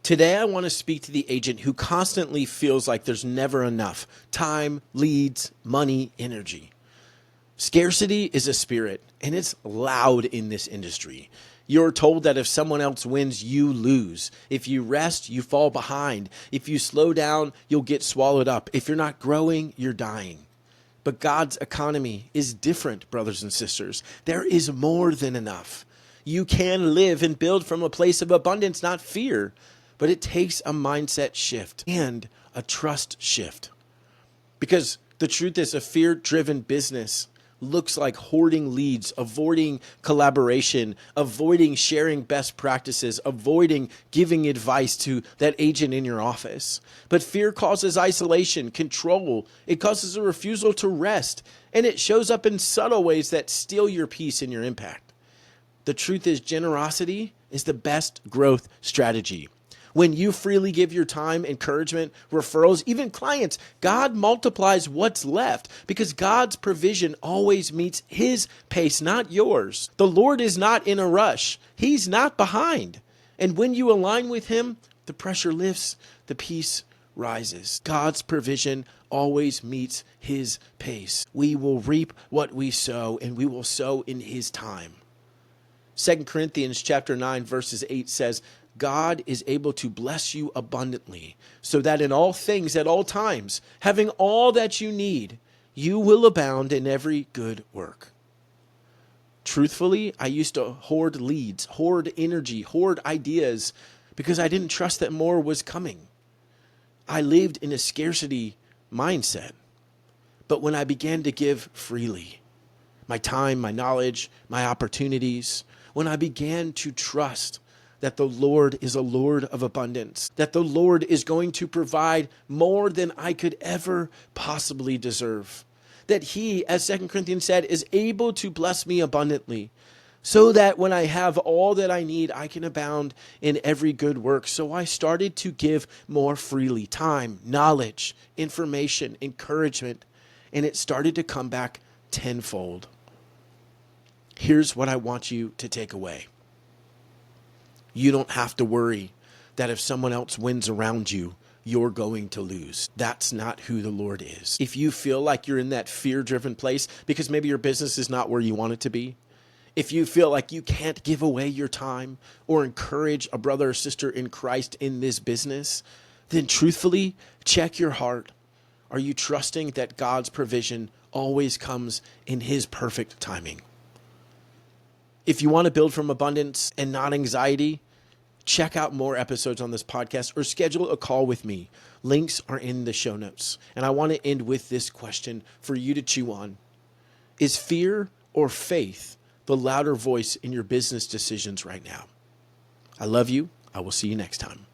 Today, I want to speak to the agent who constantly feels like there's never enough time, leads, money, energy. Scarcity is a spirit, and it's loud in this industry. You're told that if someone else wins, you lose. If you rest, you fall behind. If you slow down, you'll get swallowed up. If you're not growing, you're dying. But God's economy is different, brothers and sisters. There is more than enough. You can live and build from a place of abundance, not fear. But it takes a mindset shift and a trust shift. Because the truth is, a fear-driven business looks like hoarding leads, avoiding collaboration, avoiding sharing best practices, avoiding giving advice to that agent in your office. But fear causes isolation, control. It causes a refusal to rest. And it shows up in subtle ways that steal your peace and your impact. The truth is, generosity is the best growth strategy. When you freely give your time, encouragement, referrals, even clients, God multiplies what's left because God's provision always meets his pace, not yours. The Lord is not in a rush. He's not behind. And when you align with him, the pressure lifts, the peace rises. God's provision always meets his pace. We will reap what we sow, and we will sow in his time. 2 Corinthians chapter 9, verses 8 says, God is able to bless you abundantly, so that in all things at all times, having all that you need, you will abound in every good work. Truthfully, I used to hoard leads, hoard energy, hoard ideas, because I didn't trust that more was coming. I lived in a scarcity mindset. But when I began to give freely, my time, my knowledge, my opportunities, when I began to trust that the Lord is a Lord of abundance, that the Lord is going to provide more than I could ever possibly deserve, that he, as 2 Corinthians said, is able to bless me abundantly, so that when I have all that I need, I can abound in every good work. So I started to give more freely, time, knowledge, information, encouragement, and it started to come back tenfold. Here's what I want you to take away. You don't have to worry that if someone else wins around you, you're going to lose. That's not who the Lord is. If you feel like you're in that fear-driven place because maybe your business is not where you want it to be, if you feel like you can't give away your time or encourage a brother or sister in Christ in this business, then truthfully, check your heart. Are you trusting that God's provision always comes in his perfect timing? If you want to build from abundance and not anxiety, check out more episodes on this podcast or schedule a call with me. Links are in the show notes. And I want to end with this question for you to chew on. Is fear or faith the louder voice in your business decisions right now? I love you. I will see you next time.